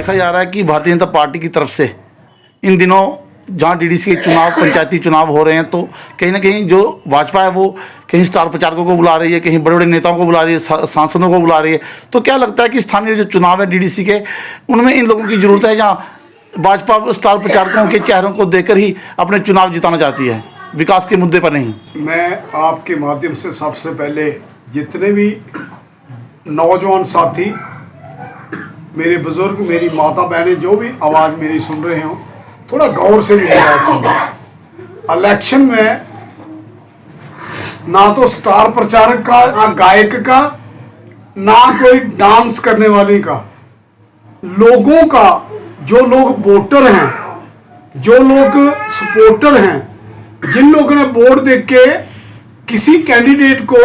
देखा जा रहा है कि भारतीय जनता पार्टी की तरफ से इन दिनों जहाँ डीडीसी के चुनाव, पंचायती चुनाव हो रहे हैं, तो कहीं ना कहीं जो भाजपा है वो कहीं स्टार प्रचारकों को बुला रही है, कहीं बड़े बड़े नेताओं को बुला रही है, सांसदों को बुला रही है। तो क्या लगता है कि स्थानीय जो चुनाव है डीडीसी के, उनमें इन लोगों की ज़रूरत है, जहाँ भाजपा स्टार प्रचारकों के चेहरों को देकर ही अपने चुनाव जिताना चाहती है, विकास के मुद्दे पर नहीं? मैं आपके माध्यम से सबसे पहले जितने भी नौजवान साथी, मेरे बुजुर्ग, मेरी माता बहनें, जो भी आवाज़ मेरी सुन रहे हो, थोड़ा गौर से मेरी बात सुनो। इलेक्शन में ना तो स्टार प्रचारक का, ना गायक का, ना कोई डांस करने वाले का, लोगों का, जो लोग वोटर हैं, जो लोग सपोर्टर हैं, जिन लोगों ने वोट देख के किसी कैंडिडेट को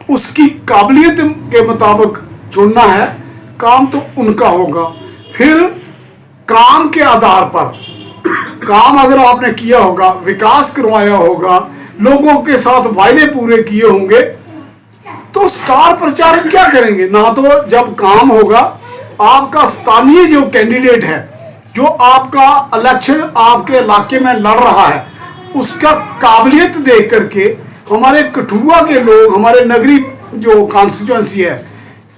उसकी काबिलियत के मुताबिक चुनना है, काम तो उनका होगा। फिर काम के आधार पर, काम अगर आपने किया होगा, विकास करवाया होगा, लोगों के साथ वायदे पूरे किए होंगे, तो स्टार प्रचारक क्या करेंगे? ना तो जब काम होगा, आपका स्थानीय जो कैंडिडेट है, जो आपका इलेक्शन आपके इलाके में लड़ रहा है, उसका काबिलियत देख करके हमारे कठुआ के लोग, हमारे नगरी जो कॉन्स्टिट्यूंसी है,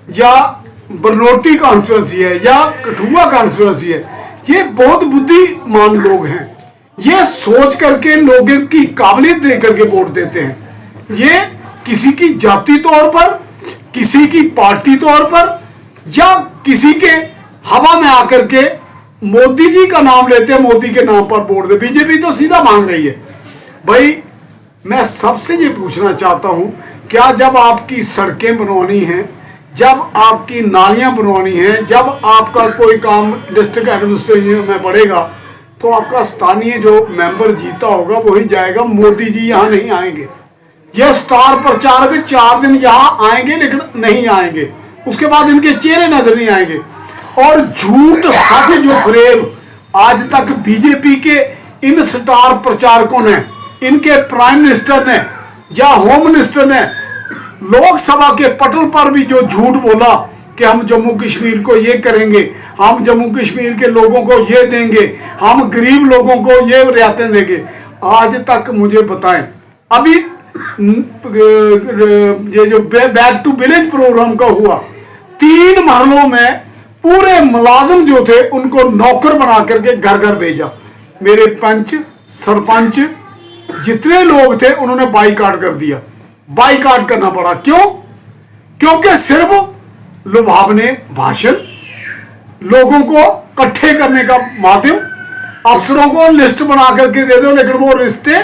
या बरनोटी कॉन्स्टिट्यूंसी है, या कठुआ कॉन्स्टिट्यूंसी है, ये बहुत बुद्धिमान लोग हैं। ये सोच करके लोगों की काबिलियत देख करके वोट देते हैं। ये किसी की जाति तौर पर, किसी की पार्टी तौर पर, या किसी के हवा में आकर के मोदी जी का नाम लेते हैं, मोदी के नाम पर वोट दे। बीजेपी तो सीधा मांग रही है। भाई, मैं सबसे ये पूछना चाहता हूं, क्या जब आपकी सड़कें बनवानी हैं, जब आपकी नालियां बनवानी हैं, जब आपका कोई काम डिस्ट्रिक्ट एडमिनिस्ट्रेशन में बढ़ेगा, तो आपका स्थानीय जो मेंबर जीता होगा वही जाएगा, मोदी जी यहाँ नहीं आएंगे। ये स्टार प्रचारक 4 दिन यहाँ आएंगे लेकिन नहीं आएंगे, उसके बाद इनके चेहरे नजर नहीं आएंगे। और झूठ सच जो फ्रेब आज तक बीजेपी के इन स्टार प्रचारकों ने, इनके प्राइम मिनिस्टर ने या होम मिनिस्टर ने लोकसभा के पटल पर भी जो झूठ बोला कि हम जम्मू कश्मीर को ये करेंगे, हम जम्मू कश्मीर के लोगों को ये देंगे, हम गरीब लोगों को ये रियायतें देंगे, आज तक मुझे बताएं। अभी ये जो बैक टू विलेज प्रोग्राम का हुआ, 3 महलों में पूरे मुलाजिम जो थे उनको नौकर बना करके घर घर भेजा। मेरे पंच, सरपंच, जितने लोग थे उन्होंने बाईकाट कर दिया। बाईकाट करना पड़ा। क्यों? क्योंकि सिर्फ लुभावने भाषण, लोगों को इकट्ठे करने का माध्यम, अफसरों को लिस्ट बना करके दे दो, लेकिन वो रिश्ते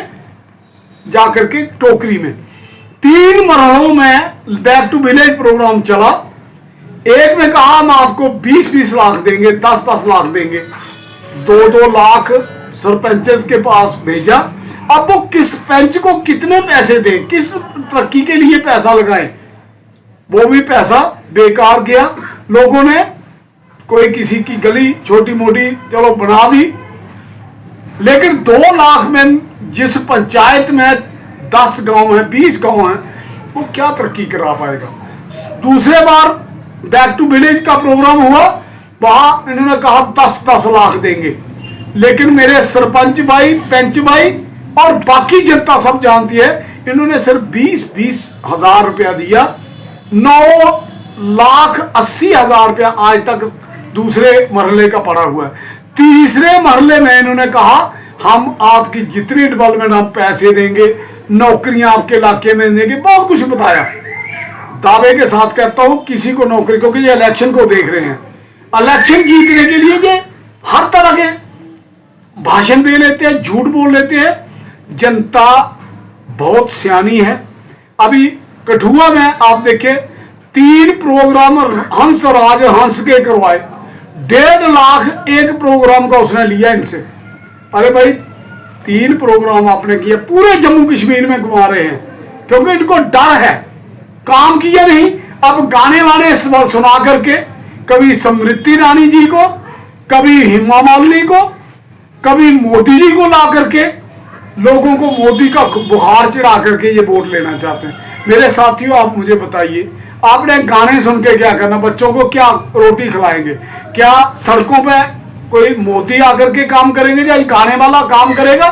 जाकर के टोकरी में। 3 मरहलों में बैक टू विलेज प्रोग्राम चला। एक में कहा हम आपको 20-20 लाख देंगे, 10-10 लाख देंगे, 2-2 लाख सरपंचेस के पास भेजा। अब वो किस पंच को कितने पैसे दें, किस तरक्की के लिए पैसा लगाएं, वो भी पैसा बेकार किया। लोगों ने कोई किसी की गली छोटी मोटी चलो बना दी, लेकिन 2 लाख में जिस पंचायत में 10 गांव हैं, 20 गांव हैं, वो क्या तरक्की करा पाएगा? दूसरे बार बैक टू विलेज का प्रोग्राम हुआ, वहां इन्होंने कहा 10-10 लाख देंगे, लेकिन मेरे सरपंच भाई, पंच भाई और बाकी जनता सब जानती है, इन्होंने सिर्फ 20-20 हजार रुपया दिया। 9,80,000 रुपया आज तक दूसरे मरहले का पड़ा हुआ है। तीसरे मरहले में इन्होंने कहा हम आपकी जितनी डेवलपमेंट हम पैसे देंगे, नौकरियां आपके इलाके में देंगे, बहुत कुछ बताया। दावे के साथ कहता हूं किसी को नौकरी, क्योंकि ये इलेक्शन को देख रहे हैं, इलेक्शन जीतने के लिए ये हर तरह के भाषण दे लेते हैं, झूठ बोल लेते हैं। जनता बहुत सियानी है। अभी कठुआ में आप देखें, 3 प्रोग्राम हंस राज हंस के करवाए, 1.5 लाख एक प्रोग्राम का उसने लिया इनसे। अरे भाई, 3 प्रोग्राम आपने किए, पूरे जम्मू कश्मीर में घुमा रहे हैं, क्योंकि इनको डर है, काम किया नहीं। अब गाने वाने सुना करके कभी स्मृति ईरानी जी को, कभी हेमा मालिनी को, कभी मोदी जी को ला करके लोगों को मोदी का बुखार चढ़ा करके ये वोट लेना चाहते हैं। मेरे साथियों, आप मुझे बताइए, आपने गाने सुन के क्या करना, बच्चों को क्या रोटी खिलाएंगे? क्या सड़कों पे कोई मोदी आकर के काम करेंगे या गाने वाला काम करेगा?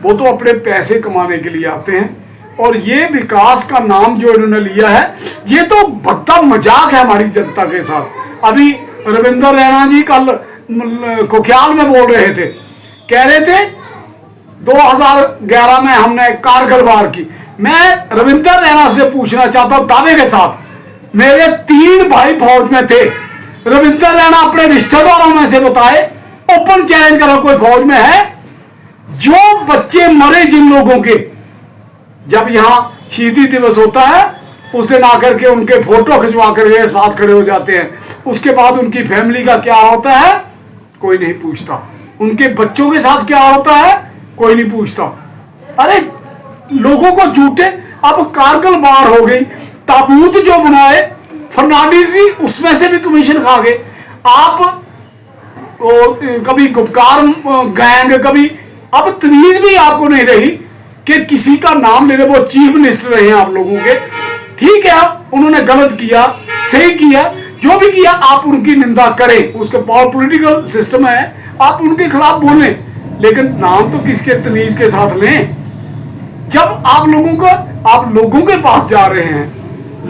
वो तो अपने पैसे कमाने के लिए आते हैं। और ये विकास का नाम जो इन्होंने लिया है, ये तो भद्दा मजाक है हमारी जनता के साथ। अभी रविंद्र रैना जी कल कुख्याल में बोल रहे थे, कह रहे थे 2011 में हमने कारगिल वार की। मैं रविंद्र रैना से पूछना चाहता हूं दावे के साथ, मेरे 3 भाई फौज में थे। रविंद्र रैना अपने रिश्तेदारों में से बताए, ओपन चैलेंज करो, कोई फौज में है? जो बच्चे मरे जिन लोगों के, जब यहां शहीदी दिवस होता है उस दिन आकर के उनके फोटो खिंचवा कर साथ खड़े हो जाते हैं, उसके बाद उनकी फैमिली का क्या होता है कोई नहीं पूछता, उनके बच्चों के साथ क्या होता है कोई नहीं पूछता। अरे लोगों को झूठे, अब कारगिल वार हो गई, ताबूत जो बनाए फर्नांडिस जी उसमें से भी कमीशन खा गए। आप कभी गुपकार गैंग, कभी अब तमीज भी आपको नहीं रही कि किसी का नाम ले रहे। वो चीफ मिनिस्टर रहे हैं आप लोगों के, ठीक है, उन्होंने गलत किया, सही किया, जो भी किया आप उनकी निंदा करें, उसके पॉलिटिकल सिस्टम है, आप उनके खिलाफ बोलें, लेकिन नाम तो किसके तमीज के साथ लें। जब आप लोगों के पास जा रहे हैं,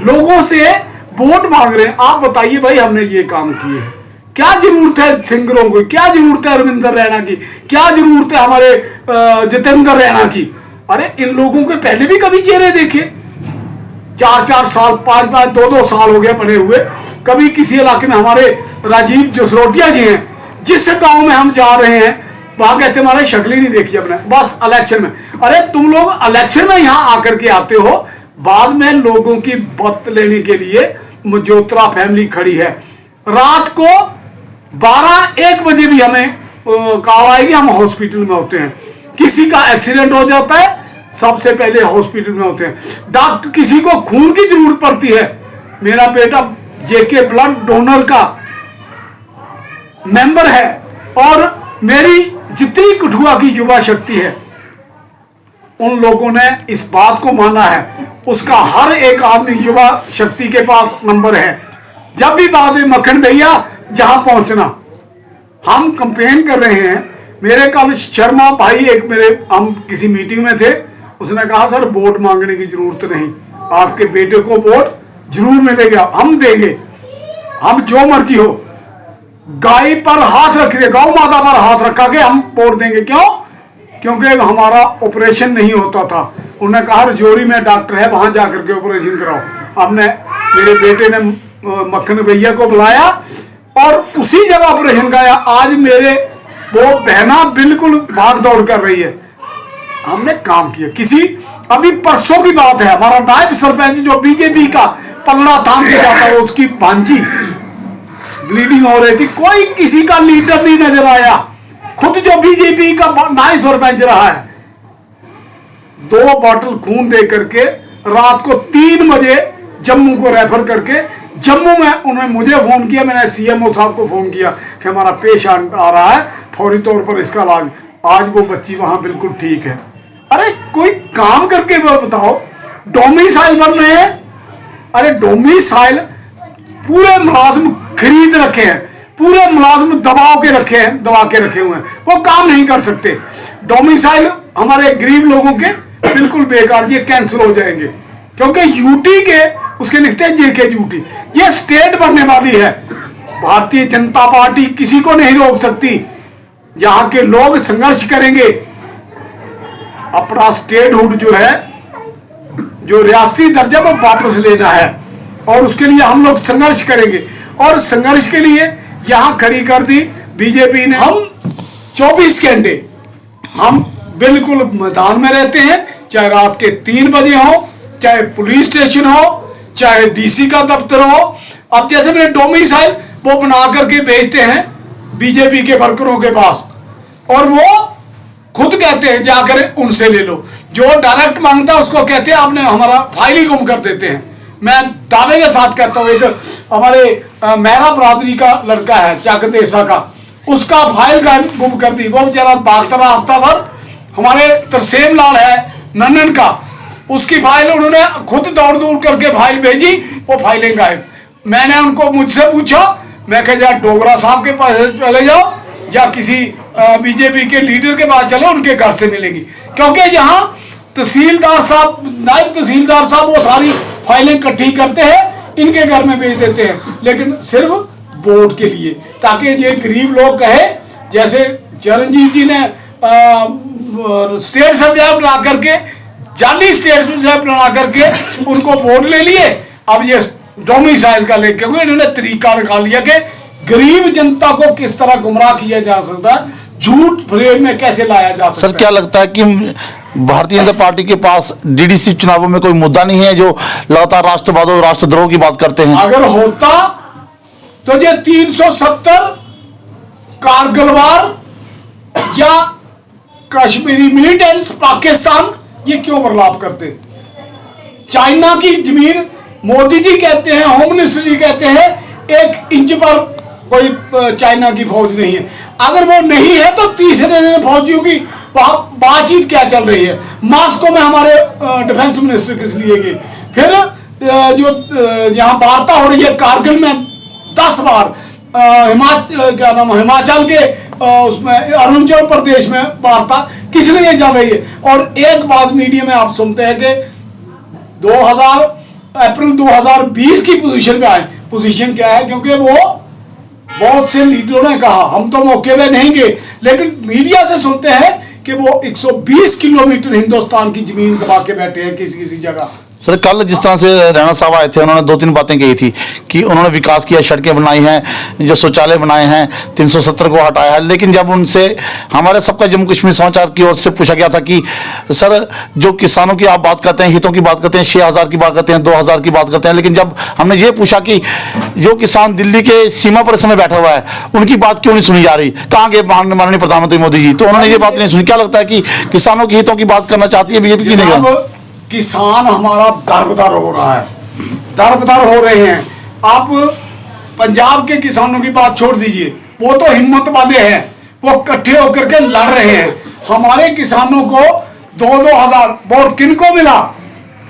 लोगों से वोट मांग रहे हैं, आप बताइए भाई हमने ये काम किए, क्या जरूरत है सिंगरों को, क्या जरूरत है रविंद्र रैना की, क्या जरूरत है हमारे जितेंद्र रैना की? अरे इन लोगों के पहले भी कभी चेहरे देखे, 4-4 साल 5-5 2-2 साल हो गए बने हुए। कभी किसी इलाके में हमारे राजीव जसरोटिया जी हैं, जिस गांव में हम जा रहे हैं वहां कहते हमारे शक्ल ही नहीं देखी अपने, बस इलेक्शन में। अरे तुम लोग इलेक्शन में यहां आकर के आते हो, बाद में लोगों की बात लेने के लिए मजोत्रा फैमिली खड़ी है। रात को 12-1 बजे भी हमें कॉल आएगी, हम हॉस्पिटल में होते हैं, किसी का एक्सीडेंट हो जाता है सबसे पहले हॉस्पिटल में होते हैं, डॉक्टर किसी को खून की जरूरत पड़ती है, मेरा बेटा जेके ब्लड डोनर का मेंबर है, और मेरी जितनी कठुआ की युवा शक्ति है, उन लोगों ने इस बात को माना है, उसका हर एक आदमी युवा शक्ति के पास नंबर है। जब भी बात है मक्खन भैया जहां पहुंचना, हम कंपेन कर रहे हैं। मेरे कल शर्मा भाई एक मेरे, हम किसी मीटिंग में थे, उसने कहा सर वोट मांगने की जरूरत नहीं, आपके बेटे को वोट जरूर मिलेगा, हम देंगे, हम जो मर्जी हो, गाय पर हाथ रख दे, गौ माता पर हाथ रखा के हम वोट देंगे। क्यों? क्योंकि हमारा ऑपरेशन नहीं होता था, उन्होंने कहा रजौरी में डॉक्टर है वहां जाकर के ऑपरेशन कराओ। हमने, मेरे बेटे ने मक्खन भैया को बुलाया और उसी जगह ऑपरेशन कराया। आज मेरे वो बहना बिल्कुल भाग दौड़ कर रही है, हमने काम किया। किसी, अभी परसों की बात है, हमारा नायब सरपंच जो बीजेपी का पलड़ा थाम के जाता है, उसकी भांजी ब्लीडिंग हो रही थी, कोई किसी का लीडर नहीं नजर आया, खुद जो बीजेपी का नायब सरपंच रहा है, 2 बॉटल खून दे करके रात को 3 बजे जम्मू को रेफर करके, जम्मू में उन्होंने मुझे फोन किया, मैंने सीएमओ साहब को फोन किया कि हमारा पेशेंट आ रहा है, फौरी तौर पर इसका इलाज। आज वो बच्ची वहां बिल्कुल ठीक है। अरे कोई काम करके वो बताओ, डोमिसाइल बन रहे हैं, अरे डोमिसाइल पूरे मुलाजिम खरीद रखे हैं, पूरे मुलाजिम दबा के रखे हुए हैं, वो काम नहीं कर सकते। डोमिसाइल हमारे गरीब लोगों के बिल्कुल बेकार, ये कैंसिल हो जाएंगे, क्योंकि यूटी के उसके लिखते हैं जेके यूटी, ये स्टेट बनने वाली है। भारतीय जनता पार्टी किसी को नहीं रोक सकती, यहां के लोग संघर्ष करेंगे। अपना स्टेटहुड जो है, जो रियासती दर्जा वो वापस लेना है, और उसके लिए हम लोग संघर्ष करेंगे। और संघर्ष के लिए यहां खड़ी कर दी बीजेपी ने। हम 24 घंटे हम बिल्कुल मैदान में रहते हैं, चाहे रात के 3 बजे हो, चाहे पुलिस स्टेशन हो, चाहे डीसी का दफ्तर हो। अब जैसे मैंने डोमिसाइल वो बना करके भेजते हैं बीजेपी के वर्करों के पास, और वो खुद कहते हैं जाकर उनसे ले लो। जो डायरेक्ट मांगता है उसको कहते हैं आपने हमारा फाइल ही गुम कर देते हैं। मैं दावे के साथ कहता हूँ, एक हमारे मेहरा बरादरी का लड़का है चक देसा का, उसका फाइल गुम कर दी, वो बेचारा भागता रहा हफ्ता भर। हमारे तरसेम लाल है नन्नन का, उसकी फाइल उन्होंने खुद दौड़ करके फाइल भेजी, वो फाइलें गायब। मैंने उनको मुझसे पूछा, मैं कहा जा डोगरा साहब के पास चले जाओ या किसी बीजेपी के लीडर के पास चलो, उनके घर से मिलेगी। क्योंकि यहाँ तहसीलदार साहब, नायब तहसीलदार साहब वो सारी फाइलें इकट्ठी करते हैं, इनके घर में भेज देते हैं, लेकिन सिर्फ वोट के लिए, ताकि ये गरीब लोग कहे, जैसे चरणजीत जी ने स्टेट सब्जेक्ट बना करके, जाली स्टेट सब्जेक्ट बना करके उनको वोट ले लिए। अब ये डोमिसाइल का लेके हुए इन्होंने तरीका निकाल लिया कि गरीब जनता को किस तरह गुमराह किया जा सकता है, झूठ फ्रेम में कैसे लाया जा सकता है। सर क्या लगता है कि भारतीय जनता पार्टी के पास डीडीसी चुनावों में कोई मुद्दा नहीं है जो लगातार राष्ट्रवाद और राष्ट्रद्रोह की बात करते हैं? अगर होता तो ये 370 कारगिलवार या कश्मीरी मिलिटेंट्स पाकिस्तान ये क्यों बर्लाप करते? चाइना की जमीन मोदी जी कहते हैं, होम मिनिस्टर जी कहते हैं 1 इंच पर कोई चाइना की फौज नहीं है। अगर वो नहीं है तो तीसरे दिन फौजियों की बातचीत क्या चल रही है? मॉस्को में हमारे डिफेंस मिनिस्टर किस लिए गए? फिर जो यहाँ वार्ता हो रही है कारगिल में 10 बार, हिमाचल के उसमें अरुणाचल प्रदेश में वार्ता किस लिए चल रही है? और एक बात मीडिया में आप सुनते हैं कि अप्रैल 2020 की पोजीशन पे आए। पोजीशन क्या है? क्योंकि वो बहुत से लीडरों ने कहा, हम तो मौके पे नहीं गए, लेकिन मीडिया से सुनते हैं कि वो 120 किलोमीटर हिंदुस्तान की जमीन दबा के बैठे हैं किसी किसी जगह। सर कल जिस तरह से राणा साहब आए थे, उन्होंने 2-3 बातें कही थी कि उन्होंने विकास किया, सड़कें बनाई हैं, जो शौचालय बनाए हैं, 370 को हटाया है। लेकिन जब उनसे हमारे सबका जम्मू कश्मीर समाचार की ओर से पूछा गया था कि सर जो किसानों की आप बात करते हैं, हितों की बात करते हैं, 6,000 की बात करते हैं, 2,000 की बात करते हैं, लेकिन जब हमने ये पूछा कि जो किसान दिल्ली के सीमा पर इस समय बैठा हुआ है उनकी बात क्यों नहीं सुनी जा रही, कहाँ गए माननीय प्रधानमंत्री मोदी जी? तो उन्होंने ये बात नहीं सुनी। क्या लगता है कि किसानों की हितों की बात करना चाहती है बीजेपी की? नहीं, किसान हमारा दरबदर हो रहा है, दरबदर हो रहे हैं। आप पंजाब के किसानों की बात छोड़ दीजिए, वो तो हिम्मत वाले हैं, वो इकट्ठे होकर के लड़ रहे हैं। हमारे किसानों को 2-2 हजार वोट किनको मिला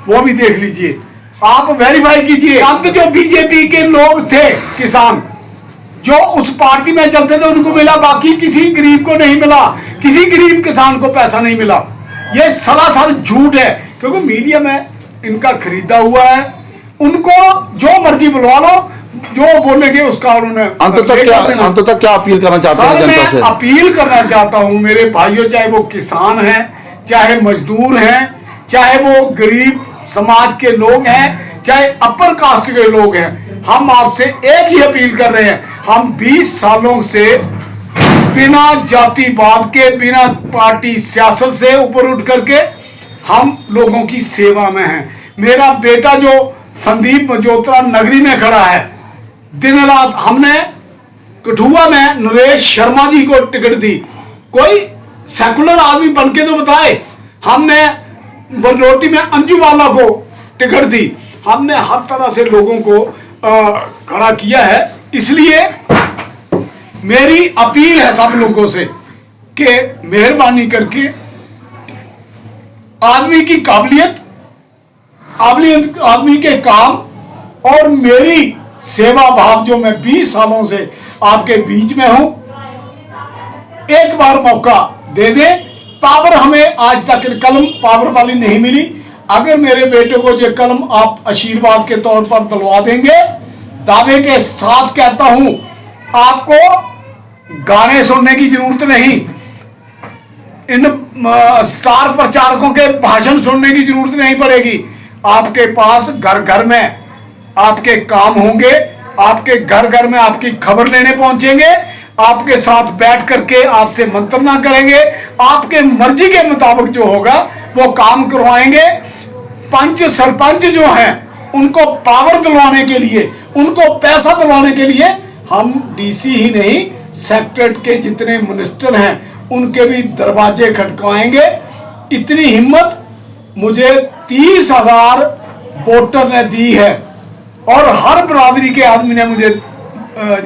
वो भी देख लीजिए, आप वेरीफाई कीजिए। अंत जो बीजेपी के लोग थे, किसान जो उस पार्टी में चलते थे उनको मिला, बाकी किसी गरीब को नहीं मिला, किसी गरीब किसान को पैसा नहीं मिला। ये सरासर झूठ है, क्योंकि मीडिया में इनका खरीदा हुआ है। उनको जो मर्जी बुलवा लो, जो बोलेंगे उसका उन्होंने अंततः क्या अपील करना चाहते हैं जनता से? मैं अपील करना चाहता हूं मेरे भाइयों, चाहे वो किसान हैं, चाहे मजदूर हैं, चाहे वो गरीब समाज के लोग हैं, चाहे अपर कास्ट के लोग हैं, हम आपसे एक ही अपील कर रहे हैं। हम 20 सालों से बिना जातिवाद के, बिना पार्टी सियासत से ऊपर उठ करके हम लोगों की सेवा में हैं। मेरा बेटा जो संदीप मजोत्रा नगरी में खड़ा है, दिन रात हमने कठुआ में नरेश शर्मा जी को टिकट दी, कोई सेकुलर आदमी बन के तो बताए। हमने बरनोटी में अंजू वाला को टिकट दी, हमने हर तरह से लोगों को खड़ा किया है। इसलिए मेरी अपील है सब लोगों से कि मेहरबानी करके आदमी की काबिलियत, आदमी के काम और मेरी सेवा भाव जो मैं 20 सालों से आपके बीच में हूं, एक बार मौका दे दे। पावर हमें आज तक कलम पावर वाली नहीं मिली, अगर मेरे बेटे को ये कलम आप आशीर्वाद के तौर पर दिलवा देंगे, दावे के साथ कहता हूं, आपको गाने सुनने की जरूरत नहीं, इन स्टार प्रचारकों के भाषण सुनने की जरूरत नहीं पड़ेगी। आपके पास घर घर में आपके काम होंगे, आपके घर घर में आपकी खबर लेने पहुंचेंगे, आपके साथ बैठ करके आपसे मंत्रणा करेंगे, आपके मर्जी के मुताबिक जो होगा वो काम करवाएंगे। पंच सरपंच जो हैं उनको पावर दिलवाने के लिए, उनको पैसा दिलवाने के लिए हम डीसी ही नहीं, सेक्रेटरी के जितने मिनिस्टर हैं उनके भी दरवाजे खटकाएंगे। इतनी हिम्मत मुझे 30,000 वोटर ने दी है और हर बरादरी के आदमी ने मुझे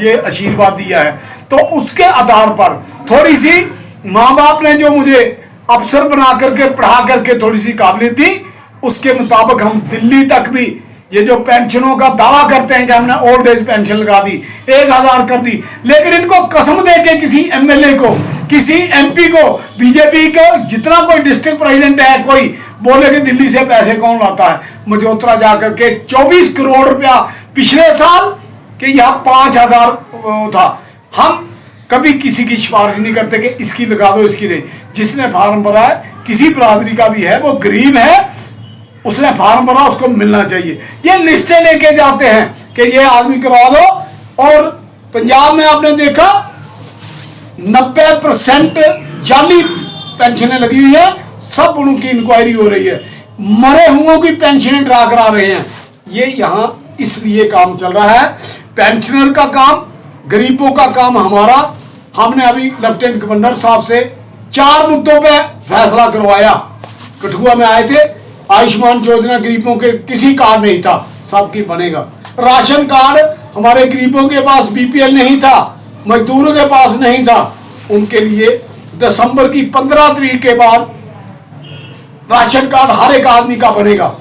ये आशीर्वाद दिया है। तो उसके आधार पर थोड़ी सी माँ बाप ने जो मुझे अफसर बना करके पढ़ा करके थोड़ी सी काबिलियत दी, उसके मुताबिक हम दिल्ली तक भी ये जो पेंशनों का दावा करते हैं कि हमने ओल्ड एज पेंशन लगा दी, 1000 कर दी, लेकिन इनको कसम दे के किसी एमएलए को, किसी एमपी को, बीजेपी को जितना कोई डिस्ट्रिक्ट प्रेसिडेंट है, कोई बोले कि दिल्ली से पैसे कौन लाता है, मजोत्रा जाकर के 24 करोड़ रुपया पिछले साल कि यहाँ 5000 था। हम कभी किसी की सिफारिश नहीं करते कि इसकी लगा दो, इसकी नहीं। जिसने फार्म भरा है, किसी बरादरी का भी है, वो गरीब है, उसने फार्म भरा, उसको मिलना चाहिए। ये लिस्टें लेके जाते हैं कि ये आदमी करवा दो। और पंजाब में आपने देखा 90% जाली पेंशनें लगी हुई है, सब उनकी इंक्वायरी हो रही है, मरे हुओं की पेंशनें ड्रा करा रहे हैं। ये यहाँ इसलिए काम चल रहा है, पेंशनर का काम, गरीबों का काम हमारा। हमने अभी लेफ्टिनेंट गवर्नर साहब से 4 मुद्दों पे फैसला करवाया। कठुआ में आए थे, आयुष्मान योजना गरीबों के किसी कार्ड नहीं था, सबकी बनेगा। राशन कार्ड हमारे गरीबों के पास बीपीएल नहीं था, मजदूरों के पास नहीं था, उनके लिए दिसंबर की 15 तारीख के बाद राशन कार्ड हर एक आदमी का बनेगा।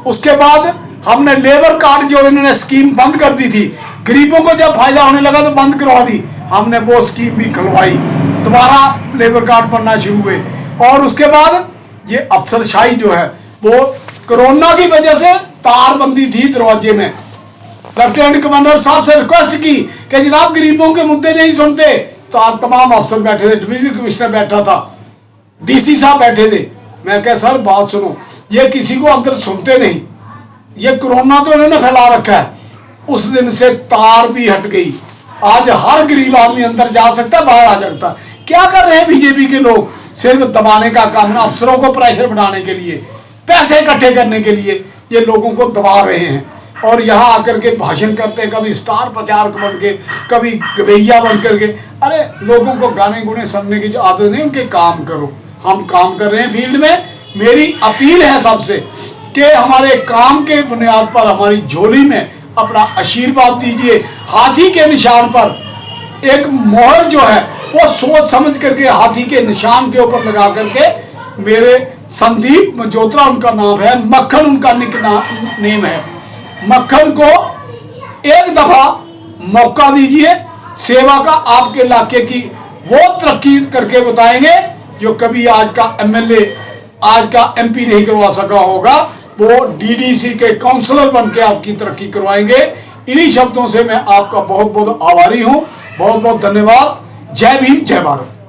उसके बाद हमने लेबर कार्ड जो इन्होंने स्कीम बंद कर दी थी, गरीबों को जब फायदा होने लगा तो बंद करवा दी, हमने वो स्कीम भी खुलवाई, दोबारा लेबर कार्ड बनना शुरू हुए। और उसके बाद ये अफसरशाही जो है वो कोरोना की वजह से तारबंदी थी दरवाजे में। लेफ्टिनेंट गवर्नर साहब से रिक्वेस्ट की कि जनाब गरीबों के मुद्दे नहीं सुनते, तो आप तमाम अफसर बैठे थे, डिवीजन कमिश्नर बैठा था, डीसी साहब बैठे थे। मैं कहा सर बात सुनो, ये किसी को अंदर सुनते नहीं, ये कोरोना तो इन्होंने फैला रखा है। उस दिन से तार भी हट गई, आज हर गरीब आदमी अंदर जा सकता है, बाहर आ सकता है। क्या कर रहे हैं बीजेपी के लोग? सिर्फ दबाने का काम, अफसरों को प्रेशर बनाने के लिए, पैसे इकट्ठे करने के लिए ये लोगों को दबा रहे हैं। और यहाँ आकर के भाषण करते हैं, कभी स्टार प्रचारक बन के, कभी गवैया बन करके। अरे लोगों को गाने गुने सुनने की जो आदत नहीं, उनके काम करो। हम काम कर रहे हैं फील्ड में। मेरी अपील है सबसे कि हमारे काम के बुनियाद पर हमारी झोली में अपना आशीर्वाद दीजिए। हाथी के निशान पर एक मोहर जो है वो सोच समझ करके हाथी के निशान के ऊपर लगा करके, मेरे संदीप मजोत्रा उनका नाम है, मक्खन उनका नेम है, मक्खन को एक दफा मौका दीजिए सेवा का। आपके इलाके की वो तरक्की करके बताएंगे जो कभी आज का एमएलए, आज का एमपी नहीं करवा सका होगा। वो डीडीसी के काउंसलर बन के आपकी तरक्की करवाएंगे। इन्हीं शब्दों से मैं आपका बहुत बहुत आभारी हूं। बहुत बहुत धन्यवाद। जय भीम, जय भारत।